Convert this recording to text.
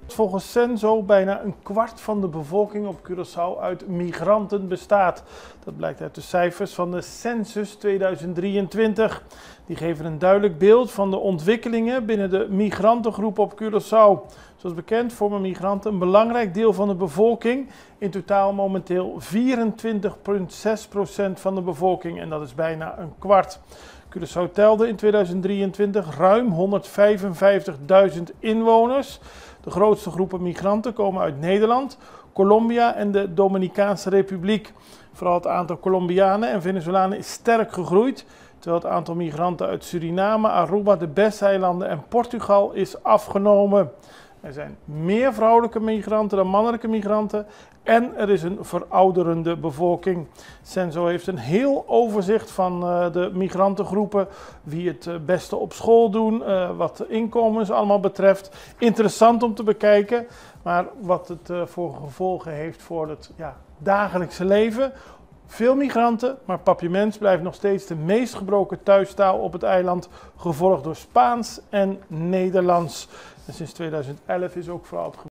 Volgens Censo bijna een kwart van de bevolking op Curaçao uit migranten bestaat. Dat blijkt uit de cijfers van de Census 2023. Die geven een duidelijk beeld van de ontwikkelingen binnen de migrantengroep op Curaçao. Zoals bekend vormen migranten een belangrijk deel van de bevolking. In totaal momenteel 24,6% van de bevolking en dat is bijna een kwart. Curaçao telde in 2023 ruim 155.000 inwoners. De grootste groepen migranten komen uit Nederland, Colombia en de Dominicaanse Republiek. Vooral het aantal Colombianen en Venezolanen is sterk gegroeid, terwijl het aantal migranten uit Suriname, Aruba, de Besseilanden en Portugal is afgenomen. Er zijn meer vrouwelijke migranten dan mannelijke migranten en er is een verouderende bevolking. Censo heeft een heel overzicht van de migrantengroepen, wie het beste op school doen, wat de inkomens allemaal betreft. Interessant om te bekijken, maar wat het voor gevolgen heeft voor het dagelijkse leven. Veel migranten, maar Papiaments blijft nog steeds de meest gesproken thuistaal op het eiland, gevolgd door Spaans en Nederlands. En sinds 2011 is ook vooral het